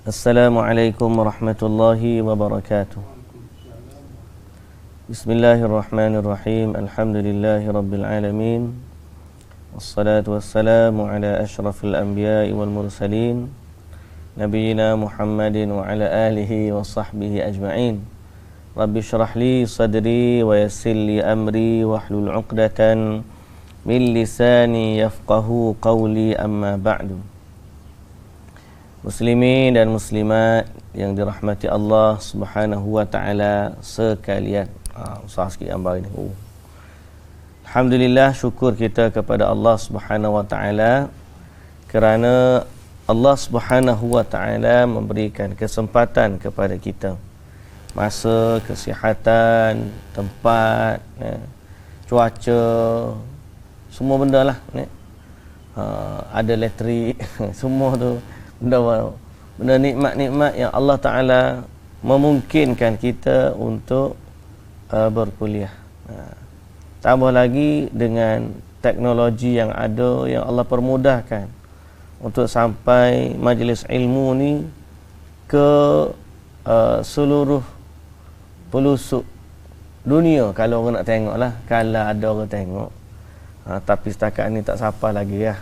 Assalamualaikum warahmatullahi wabarakatuh. Bismillahirrahmanirrahim. Alhamdulillahi rabbil alamin. Wassalatu wassalamu ala ashrafil anbiya'i wal mursalin, nabiyina Muhammadin wa ala alihi wa sahbihi ajma'in. Rabbi syrah li sadri wa yassir li amri wahlul 'uqdatan min lisani yafqahu qawli, amma ba'du. Muslimin dan muslimat yang dirahmati Allah Subhanahu wa taala sekalian. Usah sikit gambar ini. Alhamdulillah, syukur kita kepada Allah Subhanahu wa taala kerana Allah Subhanahu wa taala memberikan kesempatan kepada kita, masa, kesihatan, tempat, cuaca, semua benda lah, ada elektrik, semua tu benda nikmat-nikmat yang Allah Ta'ala memungkinkan kita untuk berkuliah. Tambah lagi dengan teknologi yang ada, yang Allah permudahkan untuk sampai majlis ilmu ni ke seluruh pelosok dunia, kalau orang nak tengok lah, kalau ada orang tengok. Tapi setakat ni tak siapa lagi ya,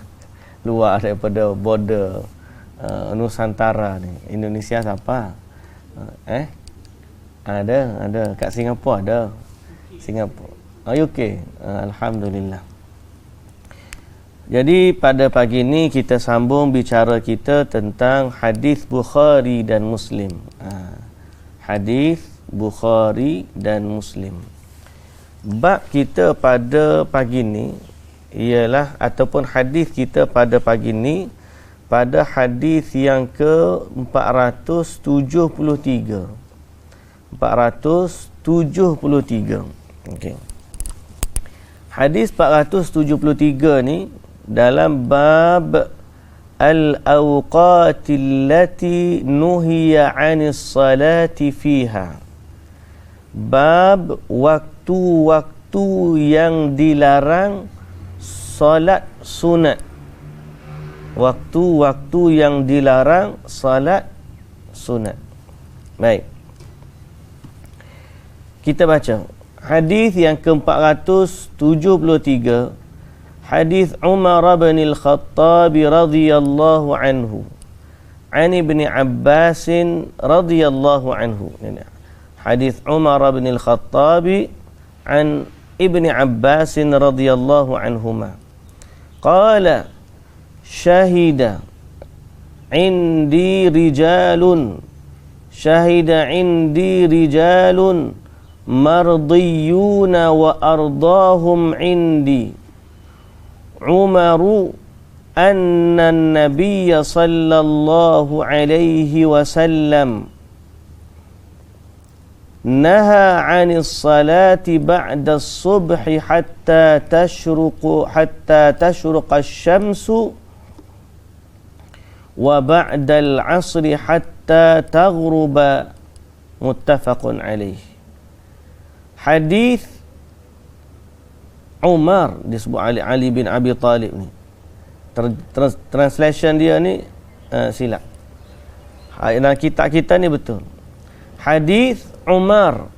luar daripada border Nusantara ni. Indonesia siapa? Ada kat Singapura ada. Singapura. UK. Alhamdulillah. Jadi pada pagi ni kita sambung bicara kita tentang hadis Bukhari dan Muslim. Hadis Bukhari dan Muslim. Bab kita pada pagi ni ialah, ataupun hadis kita pada pagi ni, pada hadis yang ke-473. 473. Okey. Hadis 473 ni dalam bab al-awqatil lati nuhiya 'anis salati fiha. Bab waktu-waktu yang dilarang salat sunat. Waktu-waktu yang dilarang salat sunat. Baik. Kita baca hadis yang ke-473, hadis Umar bin Al-Khattab radhiyallahu anhu, an Ibn Abbas radhiyallahu anhu. Hadis Umar bin Al-Khattab an Ibn Abbas radhiyallahu anhuma. Qala syahida indi rijalun mardiyuna wa ardahum indi Umaru anna an-nabiyya sallallahu alaihi wasallam naha 'anis salati ba'da as-subhi hatta tashruqa asy-syamsu wa ba'da al-'asri hatta taghruba, muttafaqun alaih. Hadis Umar disebut Ali bin Abi Talib ni. Translation dia ni silap. Dalam kitab kita ni betul. Hadis Umar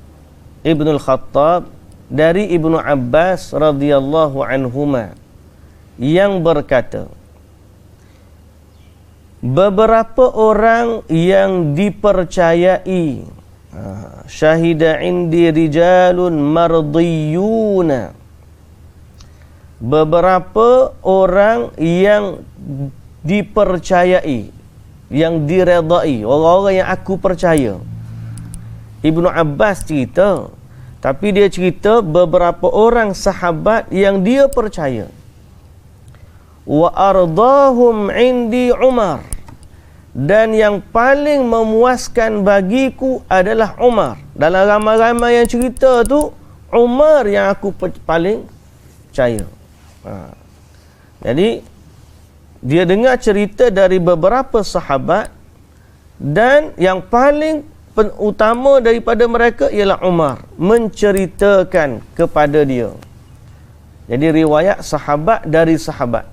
Ibn Al-Khattab dari Ibnu Abbas radhiyallahu anhuma yang berkata, beberapa orang yang dipercayai, syahida indi rijalun mardiyuna, beberapa orang yang dipercayai, yang diredai, orang-orang yang aku percaya. Ibnu Abbas cerita, tapi dia cerita beberapa orang sahabat yang dia percaya. Wa ardahum indi Umar, dan yang paling memuaskan bagiku adalah Umar. Dalam ramai-ramai yang cerita tu, Umar yang aku paling percaya. Jadi dia dengar cerita dari beberapa sahabat, dan yang paling utama daripada mereka ialah Umar menceritakan kepada dia. Jadi riwayat sahabat dari sahabat.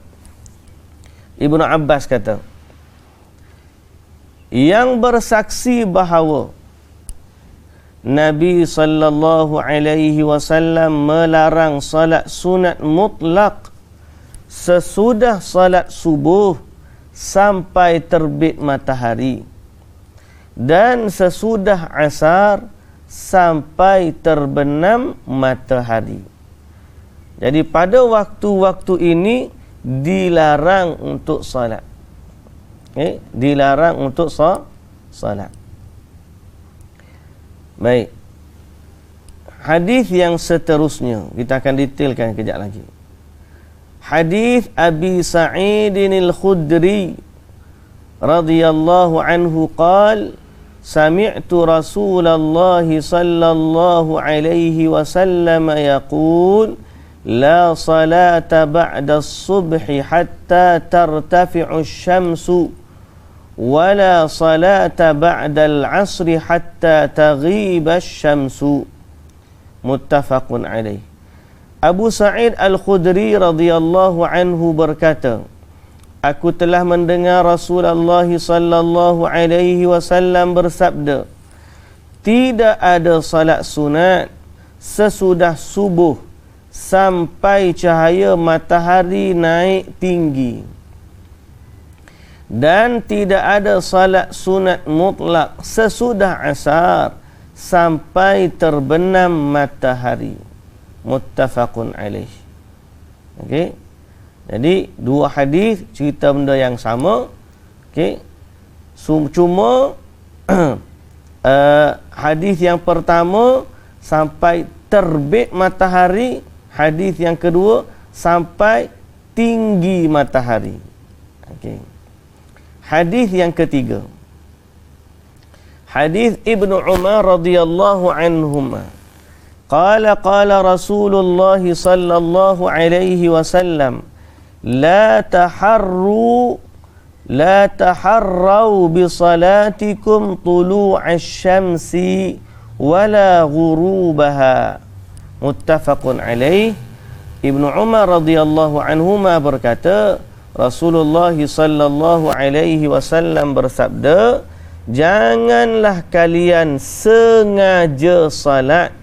Ibnu Abbas kata, yang bersaksi bahawa Nabi sallallahu alaihi wasallam melarang salat sunat mutlak sesudah salat subuh sampai terbit matahari dan sesudah asar sampai terbenam matahari. Jadi pada waktu-waktu ini dilarang untuk salat. Dilarang untuk salat. Baik. Hadis yang seterusnya kita akan detailkan kejap lagi. Hadis Abi Sa'id al-Khudri radhiyallahu anhu qala sami'tu Rasulullah sallallahu alaihi wasallam yaqul la salata ba'da as-subhi hatta tartafi'u asy-syamsu wala salata ba'dal 'asri hatta taghiba asy-syamsu. Muttafaqun alaih. Abu Sa'id Al-Khudri radhiyallahu anhu berkata, aku telah mendengar Rasulullah sallallahu alaihi wasallam bersabda, tidak ada salat sunat sesudah subuh sampai cahaya matahari naik tinggi. Dan tidak ada salat sunat mutlak sesudah asar sampai terbenam matahari. Muttafaqun alaih. Okey. Jadi dua hadis cerita benda yang sama. Okey. Cuma hadis yang pertama sampai terbit matahari, hadis yang kedua sampai tinggi matahari. Okey. Hadis yang ketiga. Hadis Ibnu Umar radhiyallahu anhuma. Qala Rasulullah sallallahu alaihi wasallam la taharru bi salatikum tulu'asy syamsi wala ghurubaha. Muttafaqun alaih. Ibnu Umar radhiyallahu anhuma berkata, Rasulullah sallallahu alaihi wasallam bersabda, janganlah kalian sengaja salat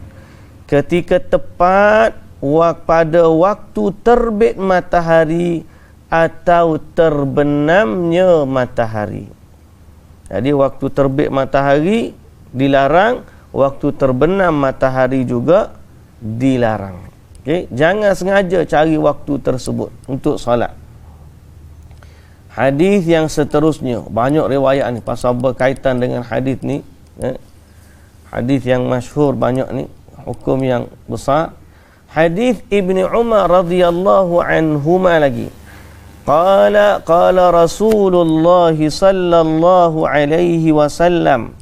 ketika tepat pada waktu terbit matahari atau terbenamnya matahari. Jadi waktu terbit matahari dilarang, waktu terbenam matahari juga dilarang. Okey, jangan sengaja cari waktu tersebut untuk salat. Hadis yang seterusnya, banyak riwayat ni pasal berkaitan dengan hadis ni. Hadis yang masyhur banyak ni, hukum yang besar. Hadis Ibnu Umar radhiyallahu anhuma lagi. Qala Rasulullah sallallahu alaihi wasallam,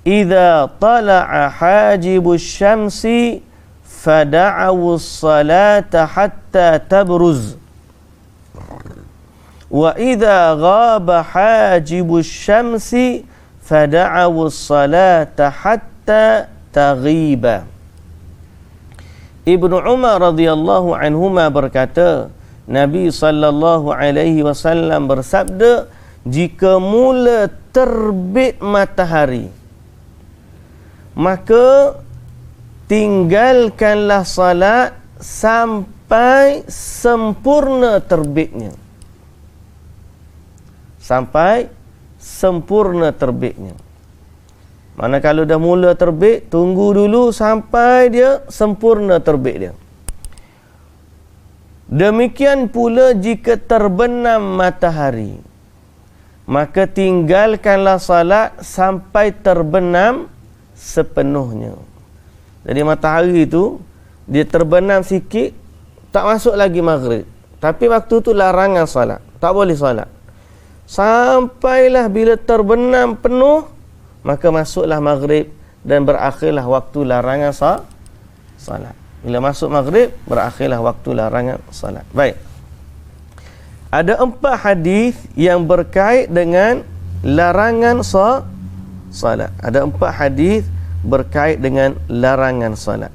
"Idza tala'a hajibus syamsi fada'u as-salata hatta tabruz." Wa idza ghaba hajibus syamsi fada'u as-salata hatta taghiba. Ibnu Umar radhiyallahu anhuma berkata, Nabi sallallahu alaihi wasallam bersabda, jika mula terbit matahari, maka tinggalkanlah salat sampai sempurna terbitnya. Sampai sempurna terbitnya. Mana kalau dah mula terbit, tunggu dulu sampai dia sempurna terbit dia. Demikian pula jika terbenam matahari, maka tinggalkanlah salat sampai terbenam sepenuhnya. Jadi matahari itu dia terbenam sikit, tak masuk lagi maghrib. Tapi waktu tu larangan salat, tak boleh salat. Sampailah bila terbenam penuh, maka masuklah maghrib dan berakhirlah waktu larangan salat. Bila masuk maghrib, berakhirlah waktu larangan salat. Baik. Ada 4 hadis yang berkait dengan larangan salat. Ada 4 hadis berkait dengan larangan salat.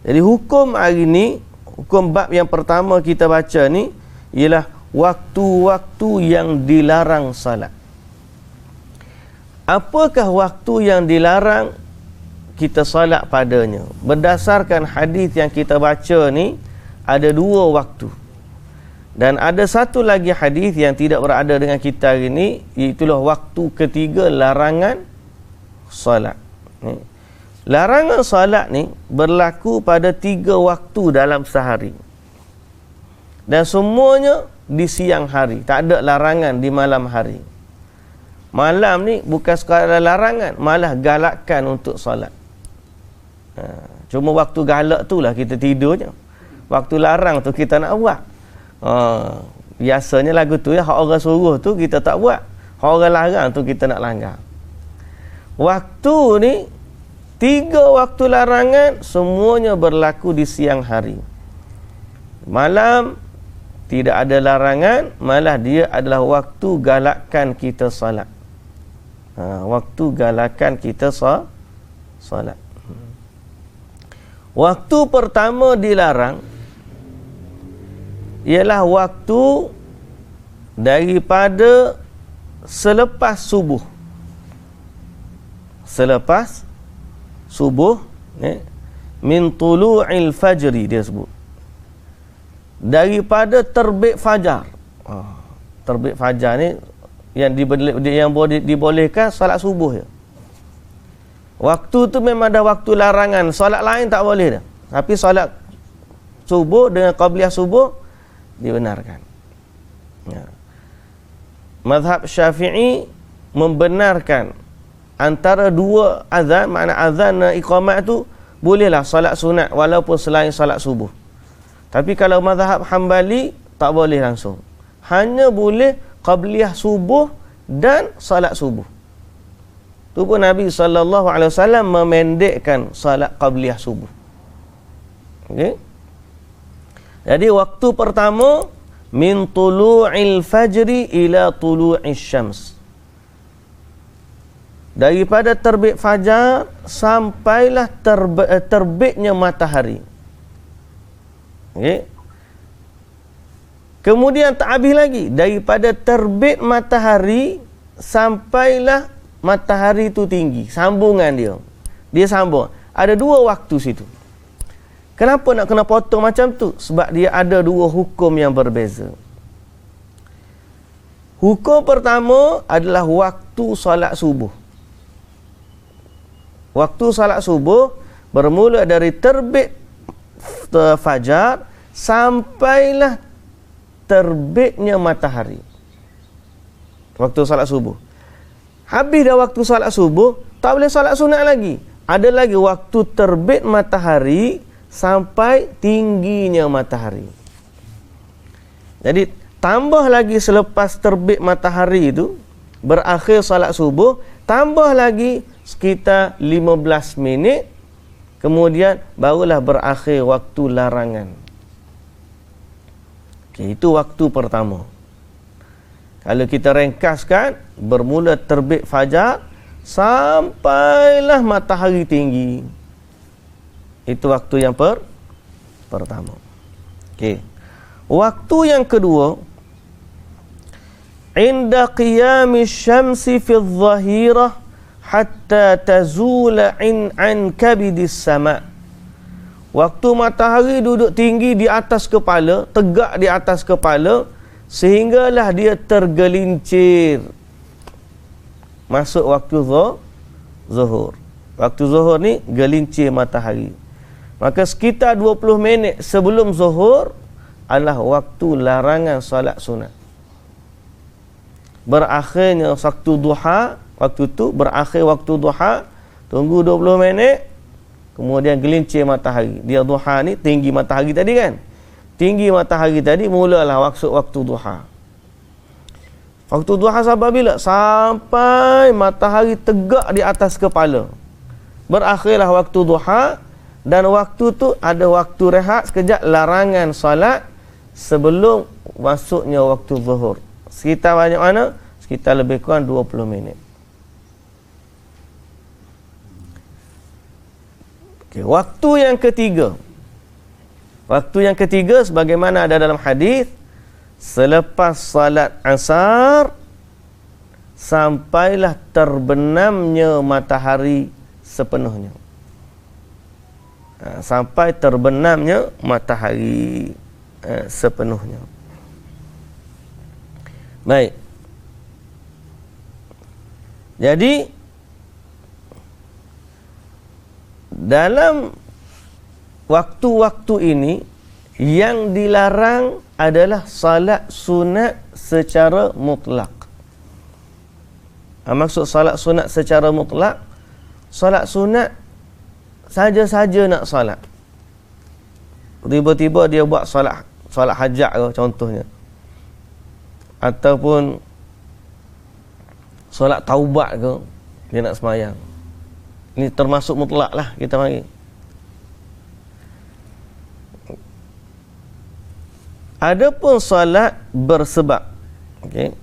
Jadi hukum hari ni, hukum bab yang pertama kita baca ni ialah waktu-waktu yang dilarang salat. apakah waktu yang dilarang kita solat padanya? Berdasarkan hadis yang kita baca ni, ada 2 waktu. Dan ada satu lagi hadis yang tidak berada dengan kita hari ni, iaitulah waktu ketiga larangan solat. Larangan solat ni berlaku pada 3 waktu dalam sehari. Dan semuanya di siang hari. Tak ada larangan di malam hari. Malam ni bukan sekadar larangan, malah galakkan untuk solat. Cuma waktu galak tu lah kita tidur je. Waktu larang tu kita nak buat. Biasanya lagu tu ya, hak orang suruh tu kita tak buat. Hak orang larang tu kita nak langgar. Waktu ni 3 waktu larangan semuanya berlaku di siang hari. Malam tidak ada larangan, malah dia adalah waktu galakkan kita solat. Waktu galakkan kita solat. Waktu pertama dilarang ialah waktu daripada selepas subuh. Selepas subuh, min tulu'il fajri dia sebut. Daripada terbit fajar. Terbit fajar ni yang dibolehkan solat subuh je. Waktu tu memang ada waktu larangan, solat lain tak boleh dah. Tapi solat subuh dengan qabliyah subuh dibenarkan. Mazhab Syafi'i membenarkan antara 2 azan, makna azan dan iqamat tu bolehlah solat sunat walaupun selain solat subuh. Tapi kalau mazhab Hambali tak boleh langsung. Hanya boleh qabliyah subuh dan solat subuh. Tu pun Nabi SAW memendekkan solat qabliyah subuh. Okey. Jadi waktu pertama min tulu'il fajri ila tulu'is syams. Daripada terbit fajar sampailah terbitnya matahari. Okey. Kemudian tak habis lagi, daripada terbit matahari sampailah matahari tu tinggi. Sambungan dia. Dia sambung. Ada 2 waktu situ. Kenapa nak kena potong macam tu? Sebab dia ada 2 hukum yang berbeza. Hukum pertama adalah waktu solat subuh. Waktu solat subuh bermula dari terbit fajar sampailah terbitnya matahari. Waktu solat subuh. Habis dah waktu solat subuh, tak boleh solat sunat lagi. Ada lagi waktu terbit matahari sampai tingginya matahari. Jadi tambah lagi selepas terbit matahari itu, berakhir solat subuh, tambah lagi sekitar 15 minit, kemudian barulah berakhir waktu larangan. Okay, itu waktu pertama. Kalau kita ringkaskan, bermula terbit fajar sampailah matahari tinggi. Itu waktu yang pertama. Okey. Waktu yang kedua, inda qiyamis syamsi fi adh-dhahirah hatta tazula an kabidis sama'. Waktu matahari duduk tinggi di atas kepala, tegak di atas kepala, sehinggalah dia tergelincir masuk waktu zuhur. Waktu zuhur ni gelincir matahari. Maka sekitar 20 minit sebelum zuhur adalah waktu larangan solat sunat. Berakhirnya waktu duha, waktu tu berakhir waktu duha, tunggu 20 minit, kemudian gelincir matahari. Dia duha ni tinggi matahari tadi kan? Tinggi matahari tadi mulalah waktu duha. Waktu duha sampai bila? Sampai matahari tegak di atas kepala. Berakhirlah waktu duha, dan waktu tu ada waktu rehat sekejap, larangan solat sebelum masuknya waktu zuhur. Sekitar banyak mana? Sekitar lebih kurang 20 minit. Okay, waktu yang ketiga. Waktu yang ketiga sebagaimana ada dalam hadis, selepas salat asar sampailah terbenamnya matahari sepenuhnya. Sampai terbenamnya matahari sepenuhnya. Baik. Jadi dalam waktu-waktu ini yang dilarang adalah salat sunat secara mutlak. Maksud salat sunat secara mutlak, salat sunat saja-saja nak salat. Tiba-tiba dia buat salat hajat ke contohnya. Ataupun salat taubat ke, dia nak semayang. Ini termasuk mutlak lah kita panggil. Adapun salat bersebab. Okey.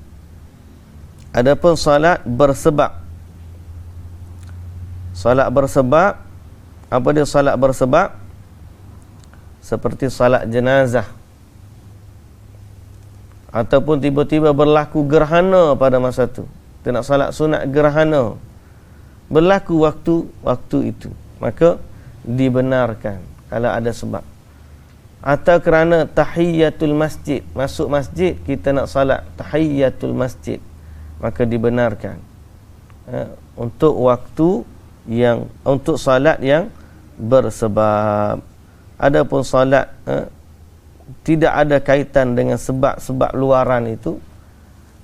Adapun salat bersebab. Salat bersebab, apa dia salat bersebab? Seperti salat jenazah. Ataupun tiba-tiba berlaku gerhana pada masa tu. Kita nak salat sunat gerhana. Berlaku waktu itu. Maka dibenarkan kalau ada sebab. Atau kerana tahiyyatul masjid, masuk masjid kita nak salat tahiyyatul masjid, maka dibenarkan untuk waktu yang, untuk salat yang bersebab. Adapun salat tidak ada kaitan dengan sebab-sebab luaran itu,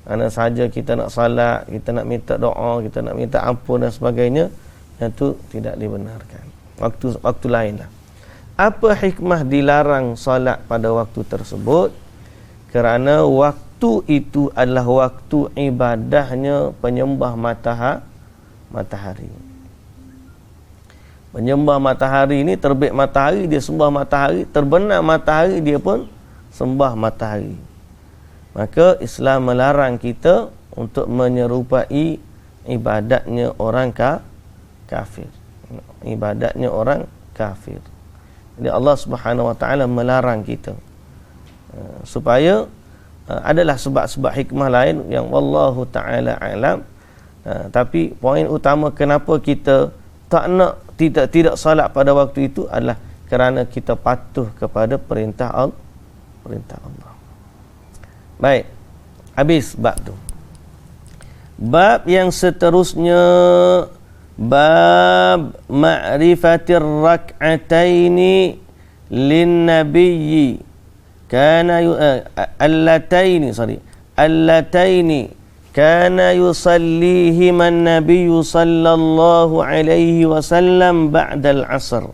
kerana saja kita nak salat, kita nak minta doa, kita nak minta ampun dan sebagainya, itu tidak dibenarkan. Waktu lain lah. Apa hikmah dilarang salat pada waktu tersebut? Kerana waktu itu adalah waktu ibadahnya penyembah matahari. Penyembah matahari ini, terbit matahari dia sembah matahari, terbenam matahari dia pun sembah matahari. Maka Islam melarang kita untuk menyerupai ibadatnya orang kafir. Ibadatnya orang kafir. Jadi Allah Subhanahu Wa Taala melarang kita supaya adalah sebab-sebab hikmah lain yang wallahu taala alam. Tapi poin utama kenapa kita tidak salat pada waktu itu adalah kerana kita patuh kepada perintah Allah. Baik, habis bab tu. Bab yang seterusnya, bab ma'rifatir rak'ataini lin nabiyyi kana allataini kana yusallihima an-nabiyyu sallallahu alaihi wasallam ba'da al-'asr.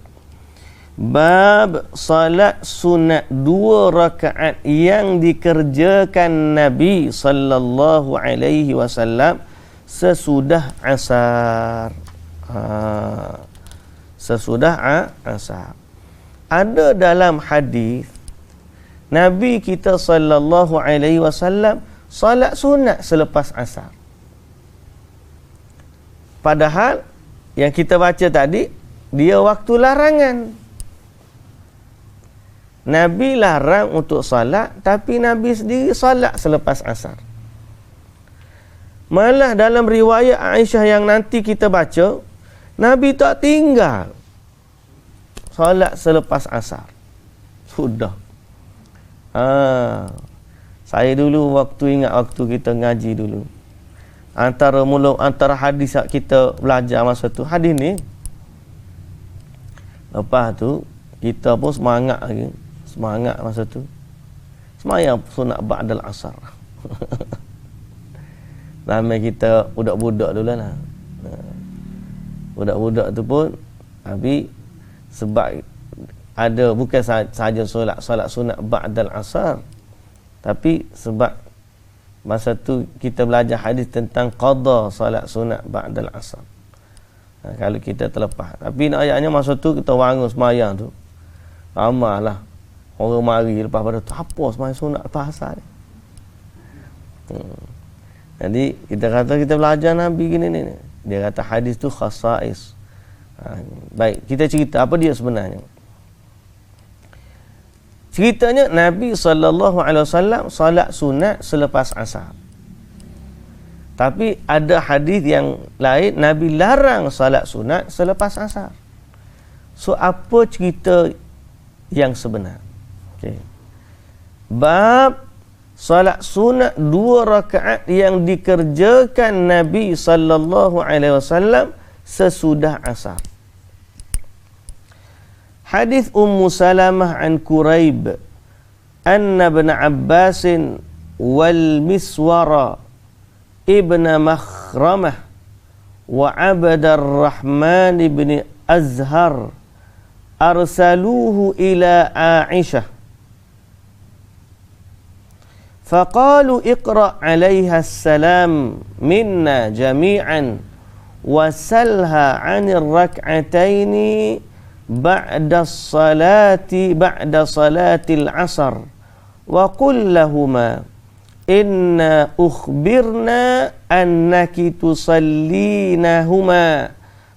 Bab salat sunat 2 rakaat yang dikerjakan Nabi sallallahu alaihi wasallam sesudah asar. Sesudah asar. Ada dalam hadis Nabi kita sallallahu alaihi wasallam salat sunat selepas asar. Padahal yang kita baca tadi dia waktu larangan. Nabi larang untuk salat, tapi Nabi sendiri salat selepas asar. Malah dalam riwayat Aisyah yang nanti kita baca, Nabi tak tinggal salat selepas asar. Sudah. Saya dulu ingat waktu kita ngaji dulu. Antara hadis yang kita belajar masa tu, hadis ni. Lepas tu kita pun semangat lagi. Semangat masa tu. Semayang sunat ba'dal asar. Ramai kita budak-budak dulu lah. Budak-budak tu pun tapi sebab ada bukan saja solat sunat ba'dal asar, tapi sebab masa tu kita belajar hadis tentang qada solat sunat ba'dal asar. Kalau kita terlepas. Tapi nak ayatnya masa tu kita bangun semayang tu. Ramailah orang mari lepas pada tu, apa semayang sunat lepas asar ni? Jadi kita kata kita belajar Nabi gini ni. Dia kata hadis tu khasais. Baik, kita cerita apa dia sebenarnya. Ceritanya Nabi SAW salat sunat selepas asar. Tapi ada hadis yang lain, Nabi larang salat sunat selepas asar. So, apa cerita yang sebenar? Okay. Bab salat sunat 2 rakaat yang dikerjakan Nabi sallallahu alaihi wasallam sesudah asar. Hadis Ummu Salamah an Quraib anna ibn Abbas wal Miswara ibn Makhramah wa Abdurrahman ibn Azhar arsaluhu ila Aisyah faqalu iqra' 'alaiha as-salam minna jami'an wa salha 'anil rak'ataini ba'da salatil 'asr wa qul lahumā inna ukhbirna annaki tusallinahuma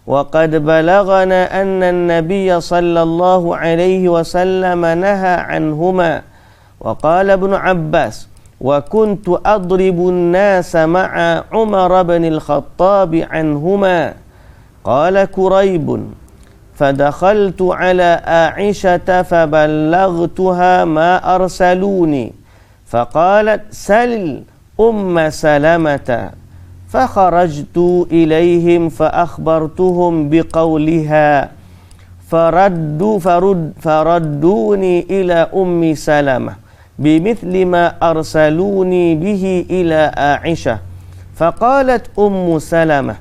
wa qad balaghana anna an-nabiyya sallallahu alaihi wasallam naha anhuma wa qala ibn Abbas wa kuntu adribu an-nasa ma'a Umar bin al-Khattab anhuma qala Quraib fadakhaltu ala Aisyah faballaghtuha ma arsaluni فقالت سل سلمة فخرجت إليهم فأخبرتهم بقولها فردوني إلى سلمة بمثل ما أرسلوني به إلى عائشة فقالت سلمة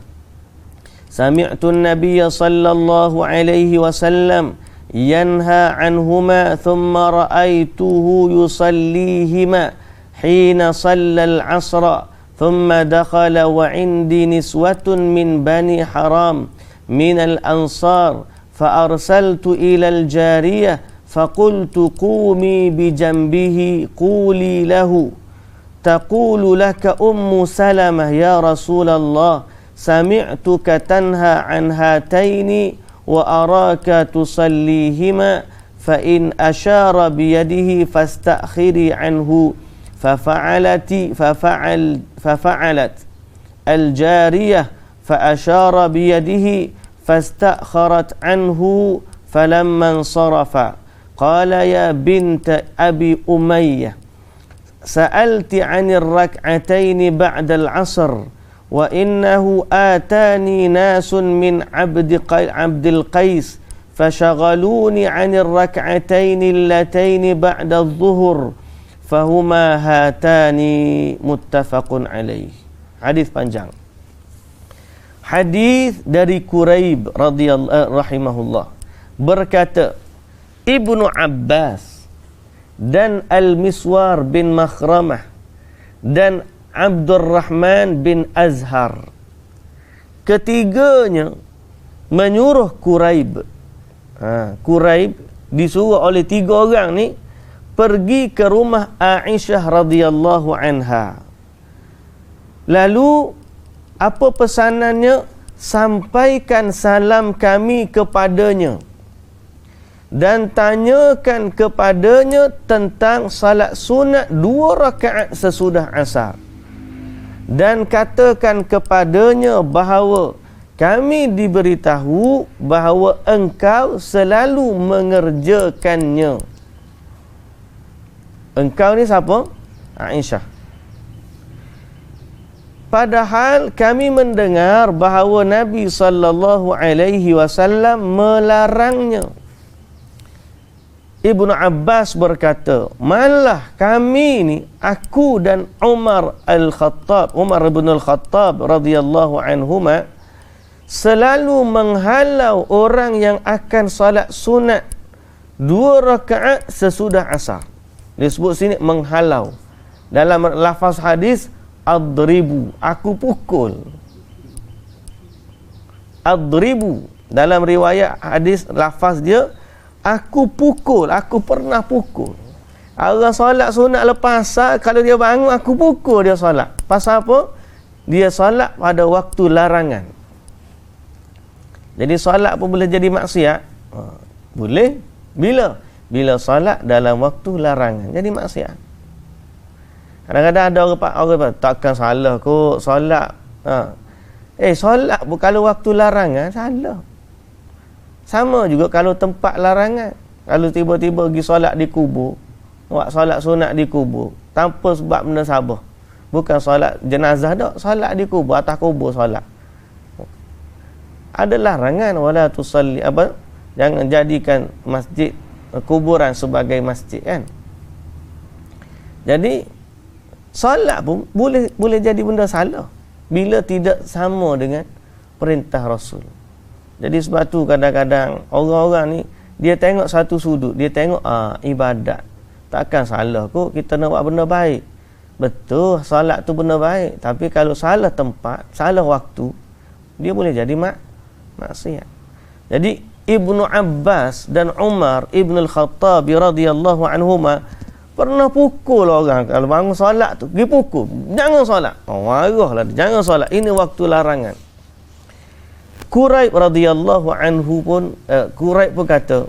سمعت النبي صلى الله عليه وسلم ينهى عنهما ثم رأيته يصليهما حين صلى العصر ثم دخل وعندي نسوة من بني حرام من الأنصار فأرسلت إلى الجارية فقلت قومي بجنبه قولي له تقول لك سلمة يا رسول الله سمعتك تنهى عن هاتين وأراك تصليهما فإن أشار بيده فاستأخري عنه ففعلت الجارية فأشار بيده فاستأخرت عنه فلما انصرف قال يا بنت أبي أمية سألت عن الركعتين بعد العصر وإنه آتاني ناس من عبد القيس فشغلوني عن الركعتين اللتين بعد الظهر فهما هاتان متفق عليه. Hadis panjang. Hadis dari Quraib radhiyallahu rahimahullah berkata, Ibnu Abbas dan Al-Miswar bin Makhramah dan Abdurrahman bin Azhar ketiganya menyuruh Quraib. Quraib disuruh oleh 3 orang ni pergi ke rumah Aisyah radhiyallahu anha. Lalu apa pesanannya? Sampaikan salam kami kepadanya dan tanyakan kepadanya tentang salat sunat 2 rakaat sesudah asar. Dan katakan kepadanya bahawa kami diberitahu bahawa engkau selalu mengerjakannya. Engkau ni siapa? Aisyah. Padahal kami mendengar bahawa Nabi sallallahu alaihi wasallam melarangnya. Ibnu Abbas berkata, malah kami ni, aku dan Umar bin Al-Khattab radhiyallahu anhuma selalu menghalau orang yang akan salat sunat 2 rakaat sesudah asar. Disebut sini menghalau. Dalam lafaz hadis adribu, aku pukul. Adribu, dalam riwayat hadis lafaz dia aku pukul, aku pernah pukul. Orang solat sunat lepas asar, kalau dia bangun aku pukul dia solat. Pasal apa? Dia solat pada waktu larangan. Jadi solat pun boleh jadi maksiat. Boleh. Bila? Bila solat dalam waktu larangan, jadi maksiat. Kadang-kadang ada orang takkan salah kot solat. Solat pun kalau waktu larangan salah. Sama juga kalau tempat larangan. Kalau tiba-tiba pergi solat di kubur, buat solat sunat di kubur tanpa sebab benda sabah. Bukan solat jenazah dak, solat di kubur, atas kubur solat. Ada larangan wala tusalli jangan jadikan masjid kuburan sebagai masjid kan. Jadi solat pun boleh jadi benda salah bila tidak sama dengan perintah Rasul. Jadi sebab tu kadang-kadang orang-orang ni dia tengok satu sudut, dia tengok ibadat. Takkan salah kot kita nak buat benda baik. Betul, solat tu benda baik, tapi kalau salah tempat, salah waktu, dia boleh jadi maksiat. Jadi Ibnu Abbas dan Umar Ibn Al-Khattab radhiyallahu anhuma pernah pukul orang kalau bangun solat tu, pergi pukul. Jangan solat. Marahlah, jangan solat. Ini waktu larangan. Quraib radhiyallahu anhu pun Quraib pun kata,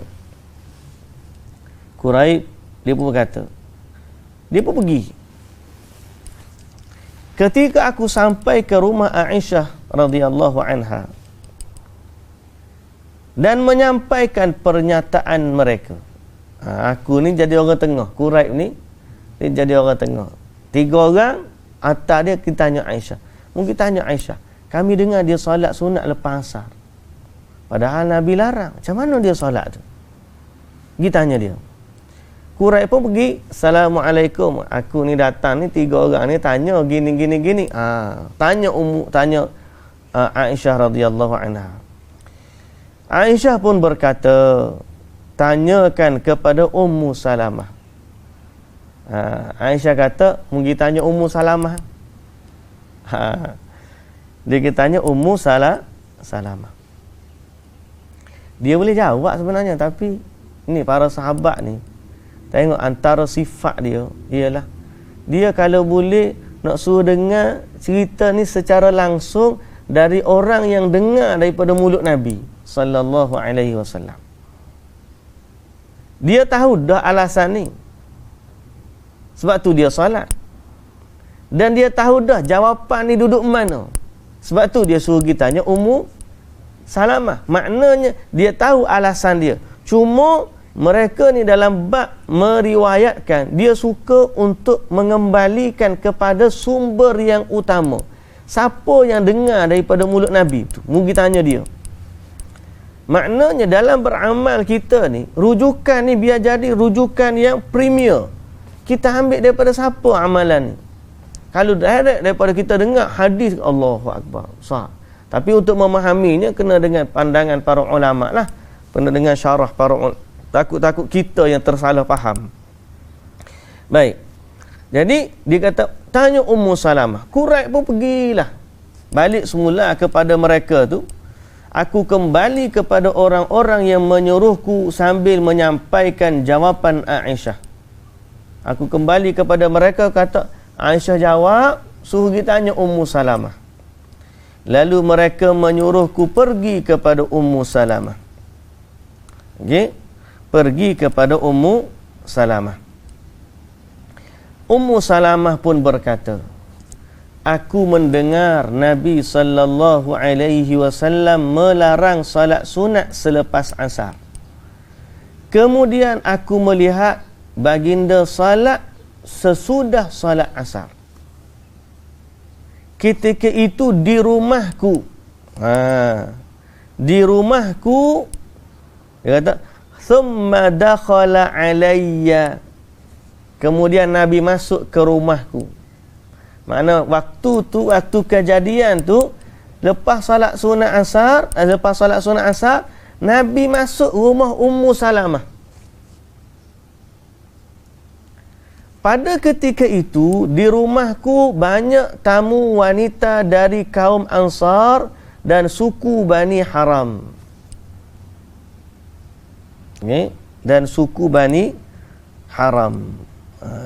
dia pun pergi. Ketika aku sampai ke rumah Aisyah radhiyallahu anha dan menyampaikan pernyataan mereka. Aku ni jadi orang tengah, Quraib ni dia jadi orang tengah. 3 orang atas dia, kita tanya Aisyah. Mungkin tanya Aisyah, kami dengar dia solat sunat lepas asar. Padahal Nabi larang. Macam mana dia solat tu? Pergi tanya dia. Quraib pun pergi, Assalamualaikum. Aku ni datang ni 3 orang ni tanya gini. Tanya Aisyah radhiyallahu anha. Aisyah pun berkata, tanyakan kepada Ummu Salamah. Aisyah kata, mungkin tanya Ummu Salamah. Dia kita tanya Ummu Salamah. Dia boleh jawab sebenarnya, tapi ni para sahabat ni tengok antara sifat dia ialah dia kalau boleh nak suruh dengar cerita ni secara langsung dari orang yang dengar daripada mulut Nabi sallallahu alaihi wasallam. Dia tahu dah alasan ni. Sebab tu dia solat. Dan dia tahu dah jawapan ni duduk mana. Sebab tu dia suruh kita tanya Ummu Salamah. Maknanya dia tahu alasan dia. Cuma mereka ni dalam bab meriwayatkan, dia suka untuk mengembalikan kepada sumber yang utama. Siapa yang dengar daripada mulut Nabi tu? Mungkin tanya dia. Maknanya dalam beramal kita ni, rujukan ni biar jadi rujukan yang premier. Kita ambil daripada siapa amalan ni? Kalau direct daripada kita dengar hadis, Allahu Akbar, sah. Tapi untuk memahaminya kena dengan pandangan para ulama lah. Kena dengan syarah para ulama. Takut-takut kita yang tersalah faham. Baik. Jadi dia kata, tanya Ummu Salamah. Quraib pun pergilah. Balik semula kepada mereka tu. Aku kembali kepada orang-orang yang menyuruhku sambil menyampaikan jawapan Aisyah. Aku kembali kepada mereka, kata Aisyah jawab, suruh kita tanya Ummu Salamah. Lalu mereka menyuruhku pergi kepada Ummu Salamah. Okey, pergi kepada Ummu Salamah. Ummu Salamah pun berkata, aku mendengar Nabi sallallahu alaihi wasallam melarang salat sunat selepas asar. Kemudian aku melihat baginda salat sesudah salat asar. Ketika itu di rumahku. Di rumahku, dia kata, thumma dakhala alayya. Kemudian Nabi masuk ke rumahku. Makna waktu tu, waktu kejadian tu, lepas salat sunat asar, Nabi masuk rumah Ummu Salamah. Pada ketika itu, di rumahku banyak tamu wanita dari kaum Ansar dan suku Bani Haram. Okay? Dan suku Bani Haram.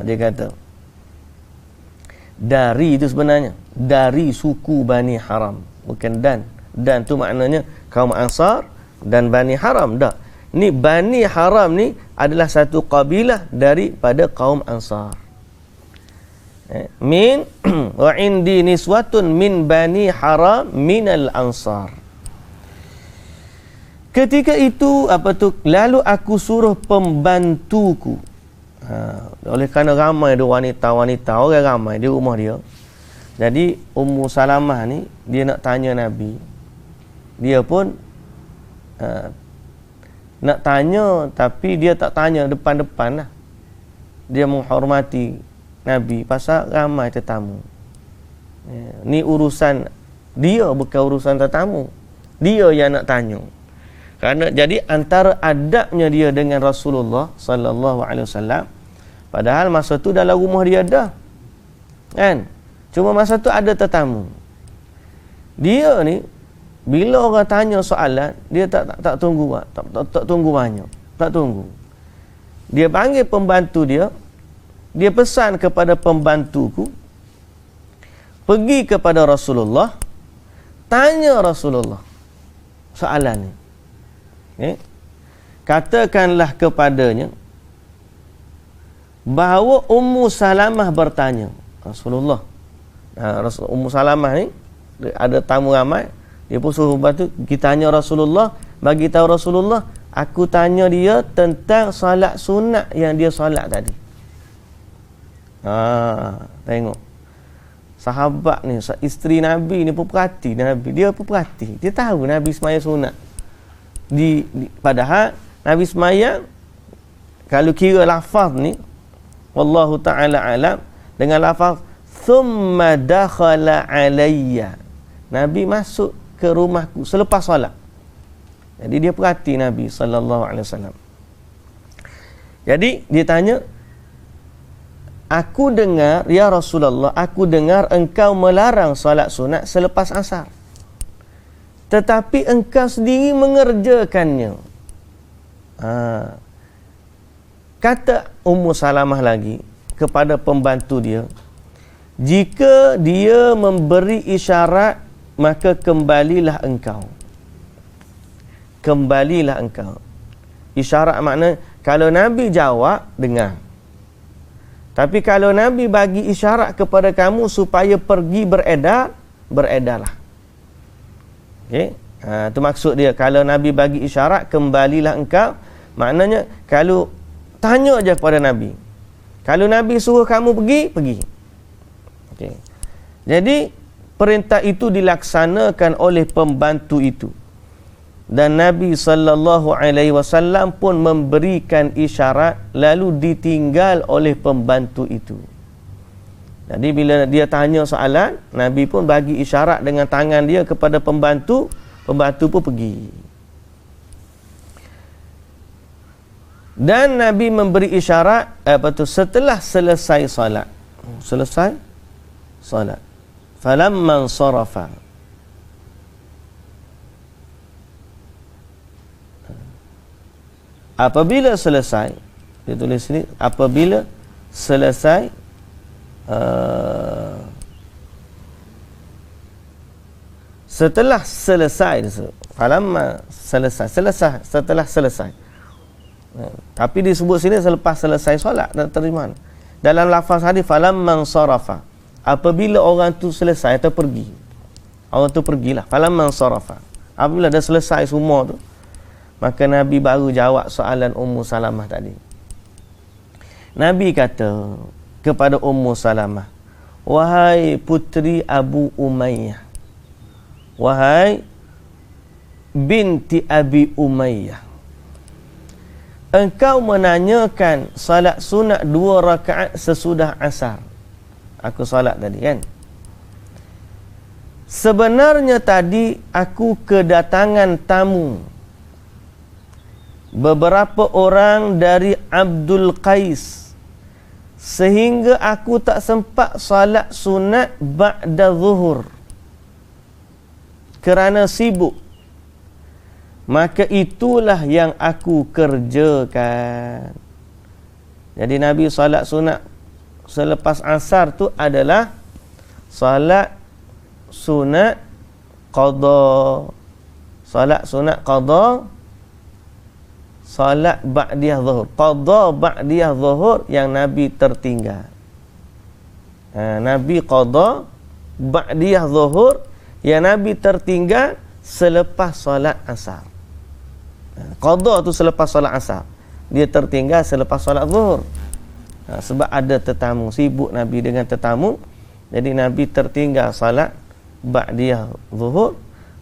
Dia kata, dari itu sebenarnya, dari suku Bani Haram. Bukan dan. Dan tu maknanya kaum Ansar dan Bani Haram. Tak. Ni Bani Haram ni adalah satu kabilah daripada kaum Ansar. Min wa indi niswatun min bani haram minal ansar. Ketika itu lalu aku suruh pembantuku. Oleh kerana ramai ada wanita-wanita, orang ramai di rumah dia. Jadi Ummu Salamah ni dia nak tanya Nabi. Dia pun nak tanya, tapi dia tak tanya depan-depan lah. Dia menghormati Nabi pasal ramai tetamu. Ni urusan dia, bukan urusan tetamu. Dia yang nak tanya. Kerana jadi antara adabnya dia dengan Rasulullah sallallahu alaihi wasallam, padahal masa tu dalam rumah dia dah. Kan? Cuma masa tu ada tetamu. Dia ni bila orang tanya soalan, dia tak tunggu, tak tunggu banyak. Tak tunggu. Dia panggil pembantu dia. Dia pesan kepada pembantuku, pergi kepada Rasulullah, tanya Rasulullah soalan ni. Katakanlah kepadanya bahawa Ummu Salamah bertanya. Rasulullah, Ummu Salamah ni ada tamu ramai, dia pun suruh bantu, kita tanya Rasulullah, bagi tahu Rasulullah, aku tanya dia tentang solat sunat yang dia solat tadi. Tengok sahabat ni, isteri Nabi ni pun perhati Nabi. Dia pun perhati, dia tahu Nabi semaya sunat. Padahal Nabi semaya, kalau kira lafaz ni, wallahu ta'ala alam, dengan lafaz thumma dakhala alayya, Nabi masuk ke rumahku selepas solat. Jadi dia perhati Nabi sallallahu alaihi wasallam. Jadi dia tanya, aku dengar ya Rasulullah, aku dengar engkau melarang solat sunat selepas asar, tetapi engkau sendiri mengerjakannya. Kata Ummu Salamah lagi kepada pembantu dia, jika dia memberi isyarat, maka kembalilah engkau. Kembalilah engkau. Isyarat makna kalau Nabi jawab, dengar. Tapi kalau Nabi bagi isyarat kepada kamu supaya pergi beredar, beredarlah. Okey, itu maksud dia. Kalau Nabi bagi isyarat, kembalilah engkau, maknanya kalau tanya aja kepada Nabi. Kalau Nabi suruh kamu pergi, pergi. Okey. Jadi perintah itu dilaksanakan oleh pembantu itu. Dan Nabi sallallahu alaihi wasallam pun memberikan isyarat, lalu ditinggal oleh pembantu itu. Jadi bila dia tanya soalan, Nabi pun bagi isyarat dengan tangan dia kepada pembantu, pembantu pun pergi. Dan Nabi memberi isyarat setelah selesai solat. Selesai solat. Falamman sarafa, apabila selesai, dia tulis sini, apabila selesai setelah selesai, falamma selesai, setelah selesai. Tapi disebut sini selepas selesai solat dan terima. Dalam lafaz hadis falamman sarafa, apabila orang tu selesai atau pergi, orang tu pergilah, falamman sarafa, apabila dah selesai semua tu, maka Nabi baru jawab soalan Ummu Salamah tadi. Nabi kata kepada Ummu Salamah, wahai puteri Abu Umayyah, wahai binti Abi Umayyah, engkau menanyakan salat sunat 2 rakaat sesudah asar. Aku salat tadi kan. Sebenarnya tadi aku kedatangan tamu, beberapa orang dari Abdul Qais, sehingga aku tak sempat salat sunat ba'da zuhur kerana sibuk. Maka itulah yang aku kerjakan. Jadi Nabi salat sunat selepas asar tu adalah salat sunat qada. Salat sunat qada, salat ba'diyah zuhur. Qada ba'diyah zuhur yang Nabi tertinggal. Nabi qada ba'diyah zuhur yang Nabi tertinggal selepas solat asar. Qada tu selepas solat asar, dia tertinggal selepas solat zuhur. Sebab ada tetamu, sibuk Nabi dengan tetamu, jadi Nabi tertinggal solat ba'diyah zuhur,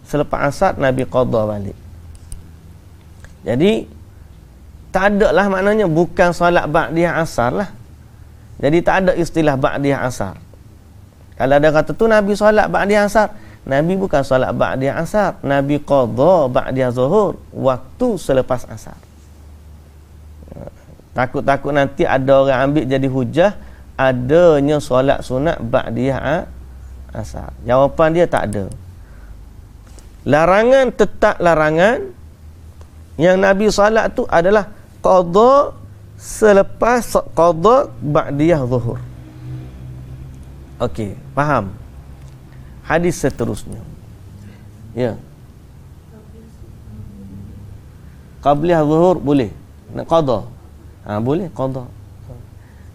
selepas asar Nabi qada balik. Jadi tak ada lah, maknanya bukan solat ba'diyah asar lah. Jadi tak ada istilah ba'diyah asar. Kalau ada kata tu Nabi solat ba'diyah asar, Nabi bukan solat ba'diyah asar, Nabi qada ba'diyah zuhur, waktu selepas asar. Takut-takut nanti ada orang ambil jadi hujah adanya solat sunat ba'diyah asar. Jawapan dia tak ada. Larangan, tetap larangan yang Nabi solat tu adalah qada selepas qada ba'diyah zuhur. Okey, faham? Hadis seterusnya. Ya. Qabliyah zuhur boleh. Nak qada. Boleh qada.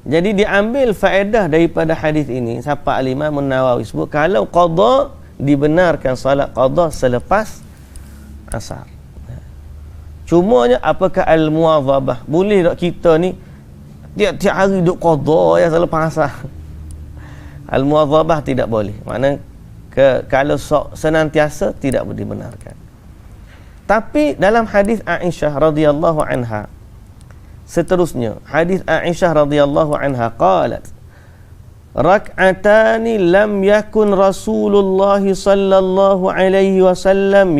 Jadi diambil faedah daripada hadis ini, siapa al-Imam An-Nawawi sebut kalau qada dibenarkan solat qada selepas asar. Cumanya apakah al-muwadhabah? Boleh tak kita ni tiap-tiap hari duk qada ya selepas asar? Al-muwadhabah tidak boleh. Maknanya kalau senantiasa tidak dibenarkan. Tapi dalam hadis Aisyah radhiyallahu anha, seterusnya hadis Aisyah radhiyallahu anha qalat rak'atani lam yakun Rasulullah sallallahu alaihi wasallam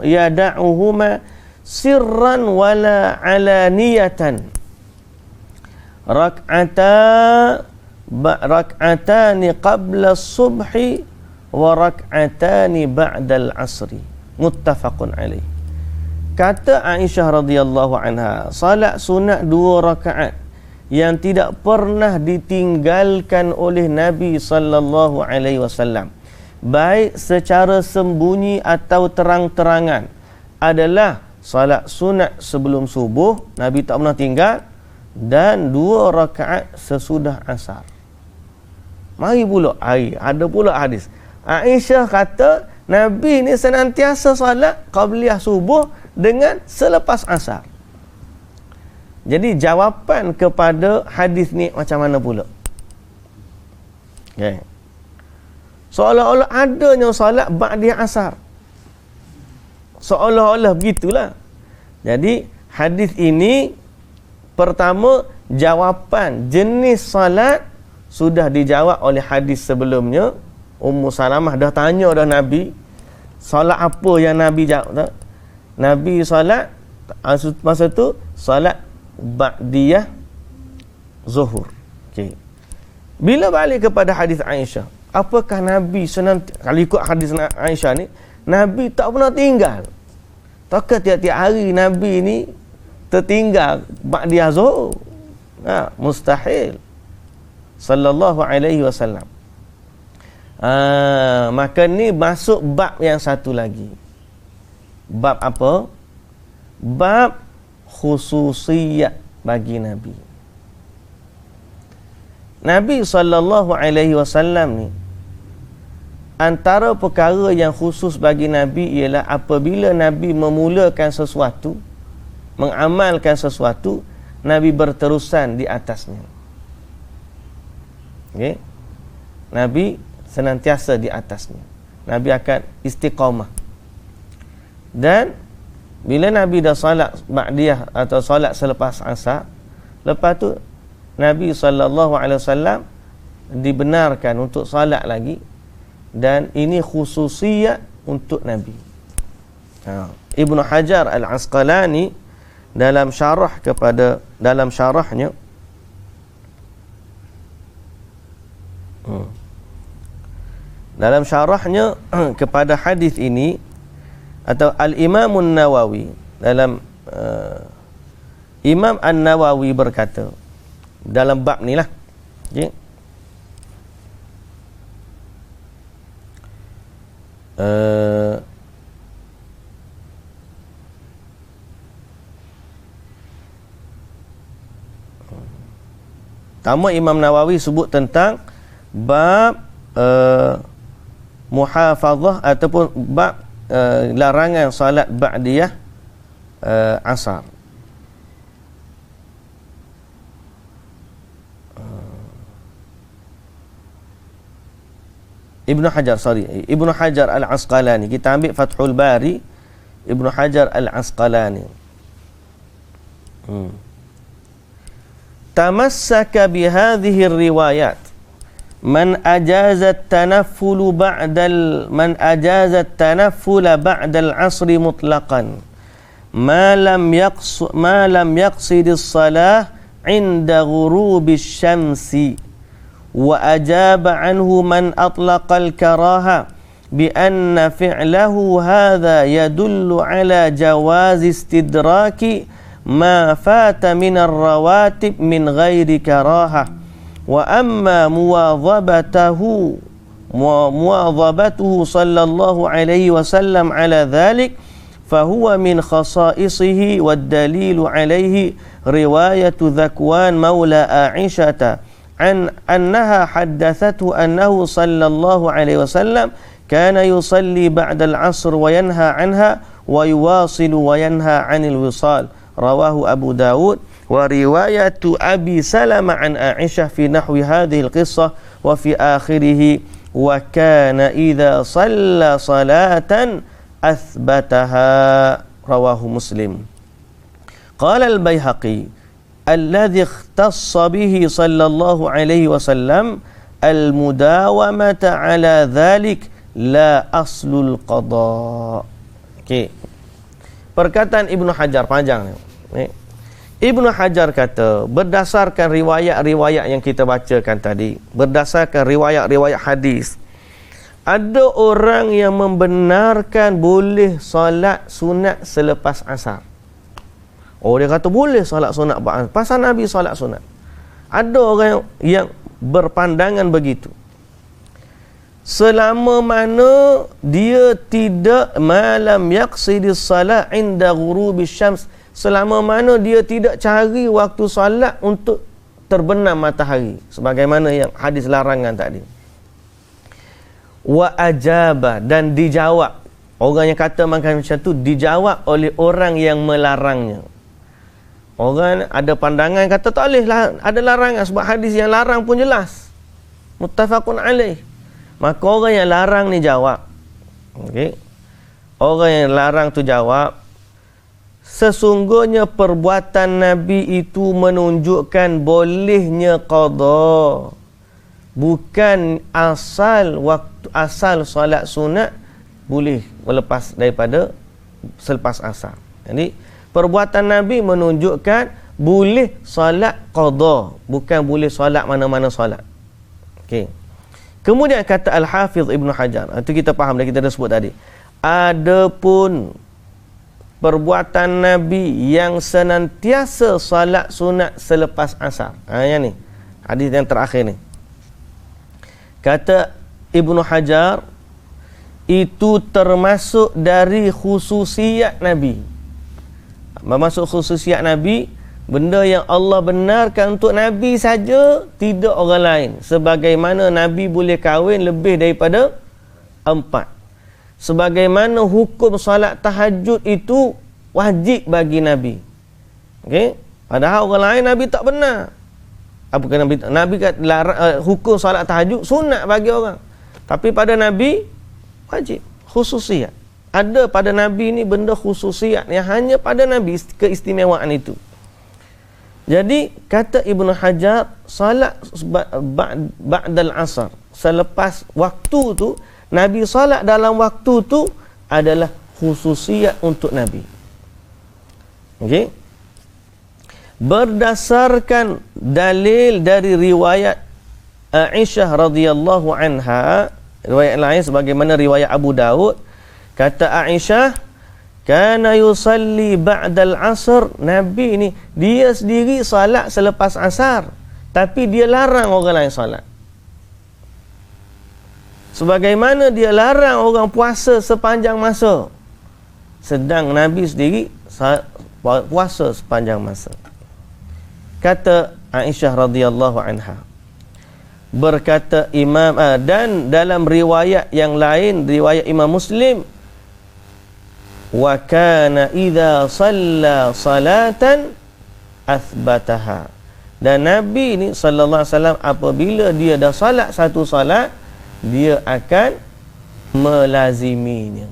yada'uhuma sirran wala alaniyatan. Rak'atani qabla subhi wa rak'atani ba'da al-asri. Muttafaqun alaih. Kata Aisyah radhiyallahu anha, salat sunat 2 rakaat yang tidak pernah ditinggalkan oleh Nabi sallallahu alaihi wasallam, baik secara sembunyi atau terang-terangan, adalah salat sunat sebelum subuh, Nabi tak pernah tinggal, dan 2 rakaat sesudah asar. Mari pula ada pula hadis Aisyah kata Nabi ni senantiasa salat qabliyah subuh dengan selepas asar. Jadi jawapan kepada hadis ni macam mana pula? Okay. Seolah-olah adanya salat ba'diyah asar. Seolah-olah begitulah. Jadi hadis ini pertama, jawapan jenis salat sudah dijawab oleh hadis sebelumnya. Ummu Salamah dah tanya dah Nabi, salat apa yang Nabi jawab tak? Nabi salat masa tu salat ba'diyah zuhur. Okey. Bila balik kepada hadis Aisyah, apakah Nabi kalau ikut hadis Aisyah ni, Nabi tak pernah tinggal? Takkan tiap-tiap hari Nabi ni tertinggal ba'diyah zuhur? Mustahil. Sallallahu alaihi wasallam. Maka ni masuk bab yang satu lagi. Bab apa? Bab khususiyat bagi Nabi. Nabi sallallahu alaihi wasallam ni, antara perkara yang khusus bagi Nabi ialah apabila Nabi memulakan sesuatu, mengamalkan sesuatu, Nabi berterusan di atasnya. Okey? Nabi senantiasa di atasnya. Nabi akan istiqamah. Dan bila Nabi dah salat ba'diyah atau salat selepas asar, lepas tu Nabi SAW dibenarkan untuk salat lagi, dan ini khususiyat untuk Nabi. Ibnu Hajar Al-Asqalani dalam syarahnya kepada hadis ini, atau Al-Imam An-Nawawi dalam Imam An-Nawawi berkata dalam bab ni lah, okay? Pertama, Imam Nawawi sebut tentang bab muhafazah ataupun bab larangan salat ba'diyah asar. Ibnu Hajar Al-Asqalani. Kita ambil Fathul Bari, Ibnu Hajar Al-Asqalani. Tamassaka bihadhihi riwayat man ajaza at-tanafful ba'da al-'asr mutlaqan ma lam yaqsid as-salah 'inda ghurubi asy-syamsi wa ajaba anhu man atlaqa al-karaha bi anna fi'lahu hadha yadullu ala jawazi istidraki ma fata min ar-rawatib min ghairi karaha wa amma muwadhabatuhu sallallahu alaihi wasallam ala dhalik fahuwa min khasaisihi wad dalilu alaihi riwayatu Dhakwan maula Aisyata annaha haddathathu annahu sallallahu alaihi wasallam kana yusalli ba'da al-'asr wa yanha anha wa yuwasilu wa yanha 'anil wisal. Rawahu Abu Dawud wa riwayatu Abi Salamah an Aisyah fi nahwi hadhihi al-qissah wa fi akhirih wa kana idza shalla salatan athbataha. Rawahu Muslim. Qala al-Baihaqi alladhi ikhtassa bihi sallallahu alaihi wasallam al-mudawamata ala dhalik la aslul qada. Okey. Perkataan Ibnu Hajar panjang ni. Ibnu Hajar kata berdasarkan riwayat-riwayat yang kita bacakan tadi, berdasarkan riwayat-riwayat hadis, ada orang yang membenarkan boleh solat sunat selepas asar. Oh, dia kata boleh solat sunat pasal Nabi solat sunat. Ada orang yang berpandangan begitu. Selama mana dia tidak malam yaqsidis salat inda ghurubis syams, selama mana dia tidak cari waktu solat untuk terbenam matahari, sebagaimana yang hadis larangan tadi. Wa ajaba, dan dijawab. Orang yang kata macam tu dijawab oleh orang yang melarangnya. Orang ada pandangan kata tak boleh lah, ada larangan sebab hadis yang larang pun jelas, muttafaqun alaih. Maka orang yang larang ni jawab. Okey. Orang yang larang tu jawab, sesungguhnya perbuatan Nabi itu menunjukkan bolehnya qada. Bukan asal solat sunat boleh melepas daripada selepas asar. Jadi perbuatan Nabi menunjukkan boleh solat qada, bukan boleh solat mana-mana solat. Okey. Kemudian kata Al-Hafiz Ibnu Hajar, itu kita faham dah, kita dah sebut tadi. Adapun perbuatan Nabi yang senantiasa salat sunat selepas asar. Yang ni, hadis yang terakhir ni. Kata Ibnu Hajar, itu termasuk dari khususiat Nabi. Masuk khususiat Nabi, benda yang Allah benarkan untuk Nabi saja, tidak orang lain. Sebagaimana Nabi boleh kahwin lebih daripada 4. Sebagaimana hukum solat tahajud itu wajib bagi Nabi. Okey? Padahal orang lain Nabi tak benar. Apa kata Nabi kata hukum solat tahajud sunat bagi orang. Tapi pada Nabi wajib, khususiat. Ada pada Nabi ni benda khususiat yang hanya pada Nabi, keistimewaan itu. Jadi kata Ibnu Hajar, salat ba'dal asar, selepas waktu tu, Nabi salat dalam waktu tu adalah khususiat untuk Nabi. Okey. Berdasarkan dalil dari riwayat Aisyah radhiyallahu anha, riwayat lain sebagaimana riwayat Abu Daud, kata Aisyah, kana yusalli ba'dal asr, Nabi ni dia sendiri salat selepas asar, tapi dia larang orang lain salat. Sebagaimana dia larang orang puasa sepanjang masa, sedang Nabi sendiri puasa sepanjang masa. Kata Aisyah radhiyallahu anha, berkata Imam dan dalam riwayat yang lain, riwayat Imam Muslim, wa kana idza shalla salatan athbataha. Dan Nabi ni sallallahu alaihi wasallam apabila dia dah salat satu salat, dia akan melaziminya.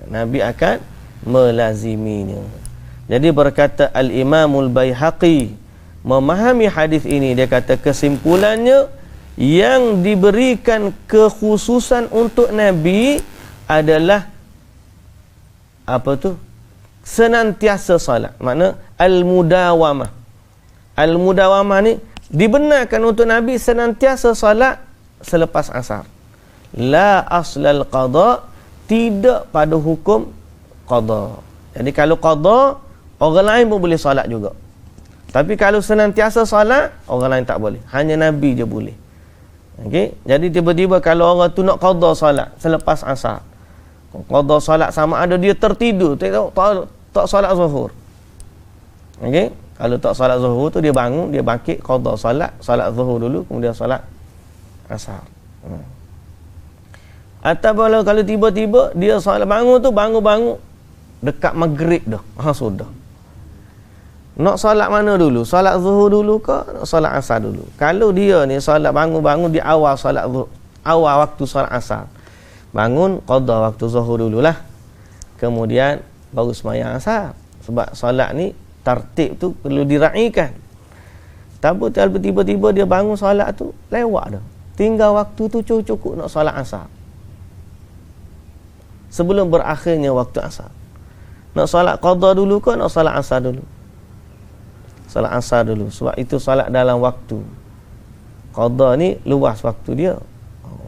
Nabi akan melaziminya. Jadi berkata Al-Imamul Baihaqi memahami hadis ini, dia kata kesimpulannya yang diberikan kekhususan untuk Nabi adalah apa tu? Senantiasa salat. Makna al-mudawamah. Al-mudawamah ni dibenarkan untuk Nabi senantiasa salat selepas asar. La aslal qada, tidak pada hukum qada. Jadi kalau qada, orang lain pun boleh salat juga. Tapi kalau senantiasa salat, orang lain tak boleh. Hanya Nabi je boleh. Okey? Jadi tiba-tiba kalau orang tu nak qada salat selepas asar, qada salat sama ada dia tertidur, tak salat zuhur. Okey? Kalau tak salat zuhur tu dia bangun, dia bangkit qada salat zuhur dulu, kemudian salat asar. Atau kalau tiba-tiba dia salat bangun dekat maghrib dah. Sudah. Nak salat mana dulu? Salat zuhur dulu ke nak salat asar dulu? Kalau dia ni salat bangun di awal salat zuhur, awal waktu salat asar, bangun qada waktu zuhur dululah. Kemudian baru sembahyang asar. Sebab salat ni tartib tu perlu diraikan. Tapi tiba-tiba dia bangun salat tu lewat dah. Tinggal waktu tu cukup nak salat asar. Sebelum berakhirnya waktu asar. Nak salat qada dulu ke nak salat asar dulu? Salat asar dulu. Sebab itu salat dalam waktu. Qada ni luas waktu dia.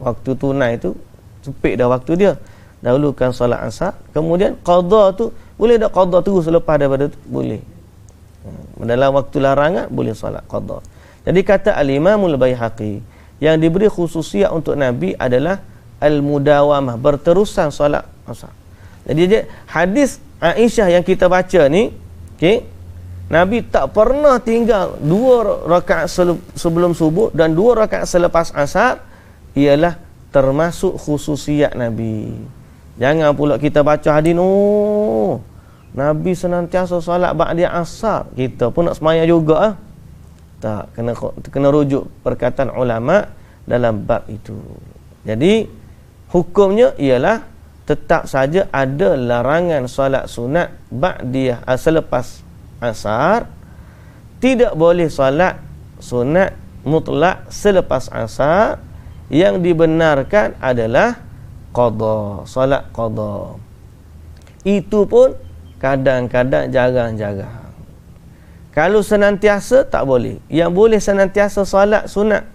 Waktu tunai tu sempit dah waktu dia. Dahulukan salat asar, kemudian qada tu boleh tak qada terus selepas daripada tu? Boleh. Dalam waktu larangan boleh salat qada. Jadi kata Al-Imamul Baihaqi, yang diberi khususiat untuk Nabi adalah al-mudawamah, berterusan salat asar. Jadi hadis Aisyah yang kita baca ni, okey, Nabi tak pernah tinggal 2 rakaat sebelum subuh dan 2 rakaat selepas asar, ialah termasuk khususiat Nabi. Jangan pula kita baca hadis, Nabi senantiasa salat ba'da asar, kita pun nak sembahyang juga. Tak, kena rujuk perkataan ulama dalam bab itu. Jadi hukumnya ialah tetap saja ada larangan solat sunat ba'diyah selepas asar. Tidak boleh solat sunat mutlak selepas asar. Yang dibenarkan adalah qada, solat qada. Itu pun kadang-kadang jarang-jarang. Kalau senantiasa tak boleh. Yang boleh senantiasa solat sunat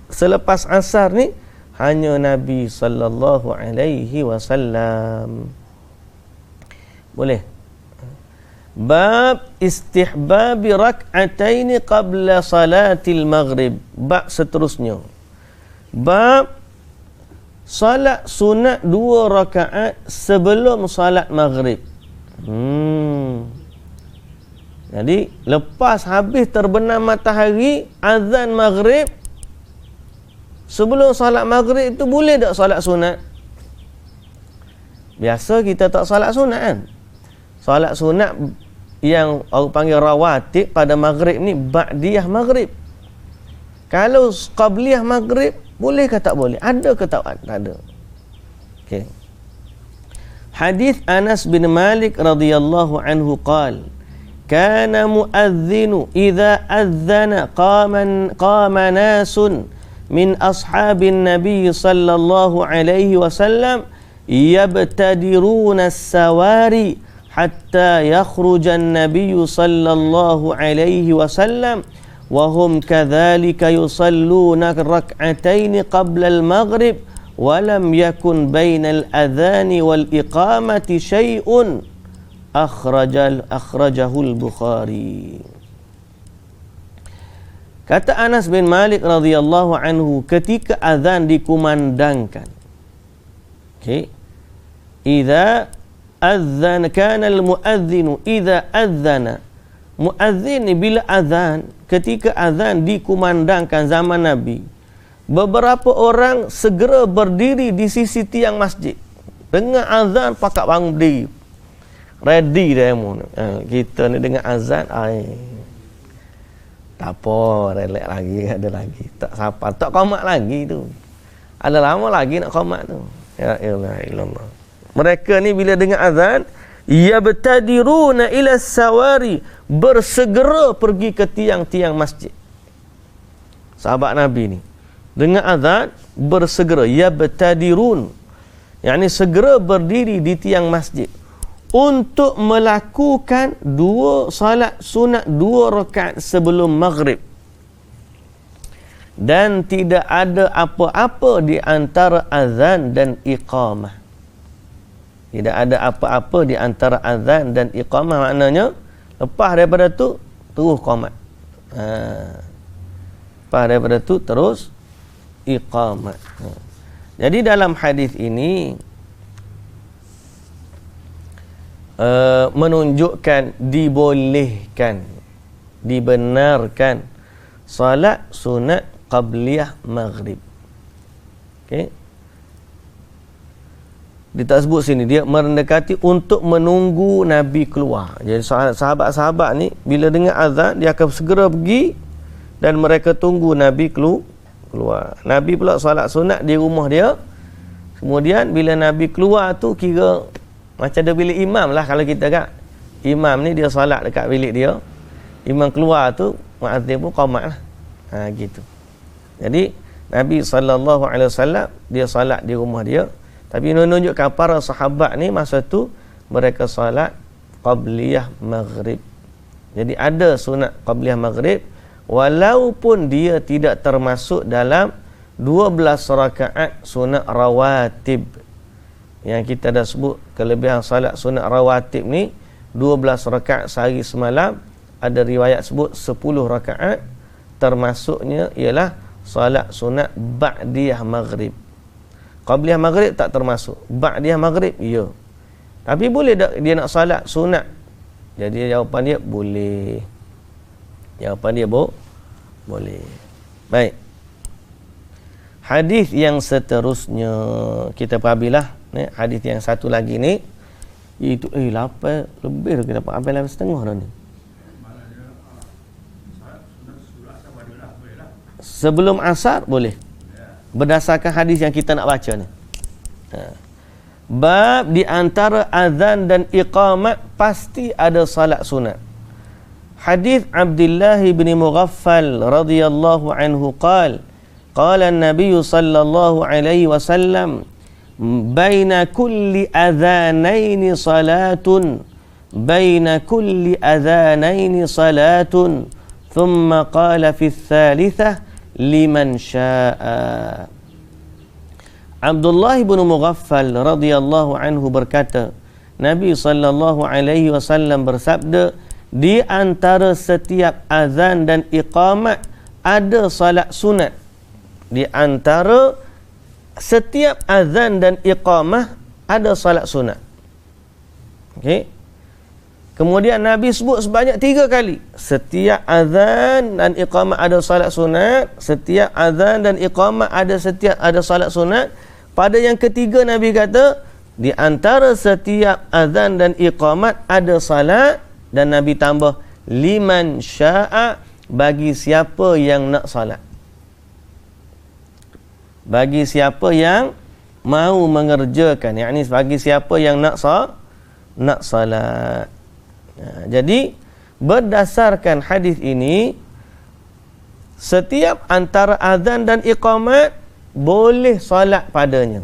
selepas asar ni hanya Nabi sallallahu alaihi wasallam. Boleh. Bab istihbabi rak'ataini qabla salatil maghrib. Bab seterusnya. Bab salat sunat 2 rakaat sebelum salat maghrib. Jadi lepas habis terbenam matahari, azan maghrib, sebelum salat maghrib itu boleh tak salat sunat? Biasa kita tak salat sunat kan? Salat sunat yang orang panggil rawatib pada maghrib ni ba'diyah maghrib. Kalau qabliyah maghrib, boleh ke tak boleh? Ada ke tak ada? Okey. Hadis Anas bin Malik radhiyallahu anhu qala: "Kana muadzinu idza adzana qama nasun min ashabin nabiy sallallahu alaihi wasallam yabtadiruna as-sawari hatta yakhruja an-nabiy sallallahu alaihi wasallam wa hum kadzalika yusalluna rak'atayn qabla al-maghrib wa lam yakun bainal adhani wal iqamati syai'un." Akhrajahu al-Bukhari. Kata Anas bin Malik radhiyallahu anhu, ketika azan dikumandangkan, okey, idza adzana kana al-muadzinu idza adzana. Muadzin ni bila azan, ketika azan dikumandangkan zaman Nabi, beberapa orang segera berdiri di sisi tiang masjid. Dengar azan pakat bangun berdiri. Ready dah kita ni dengar azan, tak apa, relax lagi, ada lagi. Tak siapa, tak qomat lagi tu. Ada lama lagi nak qomat tu. Ya ilallah. Mereka ni bila dengar azan, yabtadiruna ila sawari, bersegera pergi ke tiang-tiang masjid. Sahabat Nabi ni dengar azan bersegera, yabtadirun, yakni segera berdiri di tiang masjid untuk melakukan 2 salat sunat 2 rakaat sebelum maghrib, dan tidak ada apa-apa di antara azan dan iqamah. Tidak ada apa-apa di antara azan dan iqamah, maknanya lepas daripada tu terus qamat. Lepas daripada tu terus iqamat. Jadi dalam hadis ini menunjukkan dibolehkan, dibenarkan salat sunat qabliyah maghrib. Okey. Dia tak sebut sini, dia mendekati untuk menunggu Nabi keluar. Jadi sahabat-sahabat ni bila dengar azan, dia akan segera pergi dan mereka tunggu Nabi keluar. Nabi pula solat sunat di rumah dia. Kemudian bila Nabi keluar tu, kira macam ada bilik imam lah kalau kita kan. Imam ni dia solat dekat bilik dia. Imam keluar tu, muazzin pun qamat lah. Gitu. Jadi Nabi SAW dia solat di rumah dia. Tapi menunjukkan para sahabat ni masa tu mereka solat qabliyah maghrib. Jadi ada sunat qabliyah maghrib walaupun dia tidak termasuk dalam 12 rakaat sunat rawatib. Yang kita dah sebut kelebihan salat sunat rawatib ni 12 rakaat sehari semalam. Ada riwayat sebut 10 rakaat, termasuknya ialah salat sunat ba'diyah maghrib. Qabliyah maghrib tak termasuk. Ba'diyah maghrib, ya. Tapi boleh tak dia nak salat sunat? Jadi jawapan dia boleh. Jawapan dia boleh. Baik. Hadis yang seterusnya kita perhatilah, hadis yang satu lagi ni, iaitu 8 lebih kita dapat ambil 8.5 dah ni. Sebelum asar boleh. Berdasarkan hadis yang kita nak baca ni. Bab di antara azan dan iqamat pasti ada salat sunat. Hadis Abdullah bin Mughaffal radhiyallahu anhu qala an-nabiy sallallahu alaihi wasallam baina kulli adhanaini salatun thumma qala fi ats-thalithah liman syaa. Abdullah bin Mughaffal radhiyallahu anhu berkata, Nabi sallallahu alaihi wasallam bersabda, di antara setiap azan dan iqamat ada salat sunat. Di antara setiap azan dan iqamah ada salat sunat. Okey. Kemudian Nabi sebut sebanyak 3 kali. Setiap azan dan iqamah ada salat sunat. Setiap azan dan iqamah ada salat sunat. Pada yang ketiga Nabi kata, di antara setiap azan dan iqamat ada salat, dan Nabi tambah liman syaa, bagi siapa yang nak salat. Bagi siapa yang mau mengerjakan, yakni bagi siapa yang nak salat. Jadi berdasarkan hadis ini, setiap antara azan dan iqamat boleh solat padanya,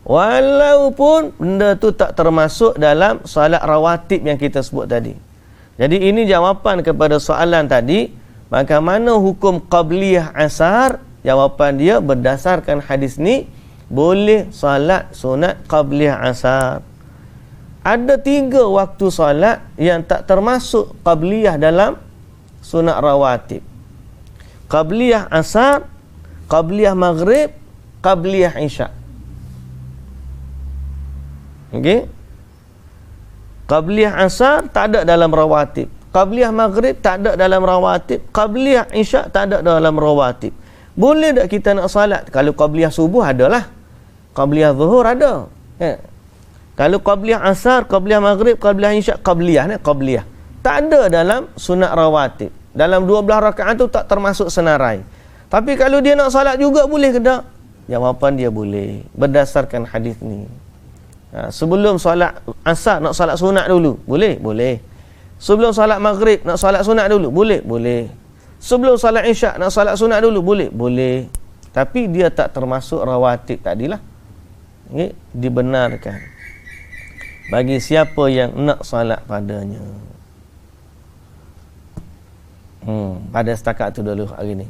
walaupun benda tu tak termasuk dalam solat rawatib yang kita sebut tadi. Jadi ini jawapan kepada soalan tadi, bagaimana hukum qabliyah asar? Jawapan dia berdasarkan hadis ni, boleh solat sunat qabliyah asar. Ada 3 waktu solat yang tak termasuk qabliyah dalam sunat rawatib. Qabliyah asar, qabliyah maghrib, qabliyah isya. Okey. Qabliyah asar tak ada dalam rawatib. qabliyah maghrib tak ada dalam rawatib, qabliyah isyak tak ada dalam rawatib. Boleh tak kita nak salat? Kalau qabliyah subuh adalah, qabliyah zuhur ada. Kalau qabliyah asar, qabliyah maghrib, qabliyah isyak, qabliyah tak ada dalam sunat rawatib. Dalam 12 rakaat tu tak termasuk senarai. Tapi kalau dia nak salat juga boleh ke tak? Jawapan dia boleh berdasarkan hadis ni. Sebelum solat asar nak solat sunat dulu, boleh? Boleh. Sebelum solat maghrib nak solat sunat dulu, boleh? Boleh. Sebelum solat isyak nak solat sunat dulu, boleh? Boleh. Tapi dia tak termasuk rawatib tadilah. Okay? Dibenarkan bagi siapa yang nak solat padanya. Pada setakat tu dulu hari ni.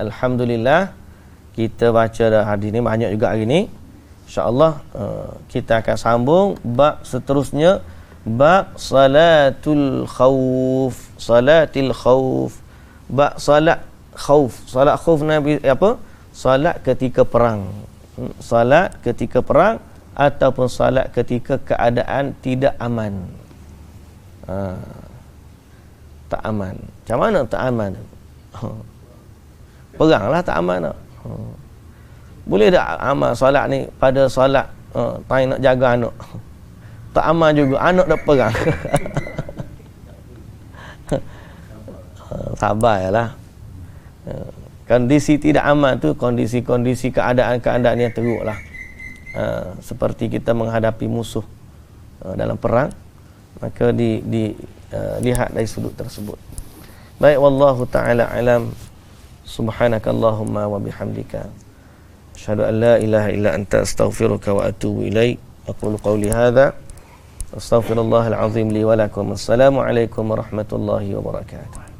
Alhamdulillah kita baca dah hadis ni banyak juga hari ni. InsyaAllah kita akan sambung bab seterusnya, bab salatul khauf. Salatil khauf, bab salat khauf. Salat khauf Nabi apa? Salat ketika perang. Salat ketika perang ataupun salat ketika keadaan tidak aman. Tak aman. Macam mana tak aman? Peranglah tak aman tak? Boleh tak amal solat ni pada solat tak nak jaga anak? Tak aman juga, anak dah perang. Sabarlah. Kondisi tidak aman tu kondisi-kondisi keadaan-keadaan yang teruklah. Seperti kita menghadapi musuh dalam perang, maka lihat dari sudut tersebut. Baik, wallahu taala alam. Subhanakallahumma wa bihamdika asyhadu an la ilaha illa anta astaghfiruka wa atubu ilaik. Aqulu qawli hadza astaghfirullahal azim li wa lakum. Assalamu alaikum warahmatullahi wabarakatuh.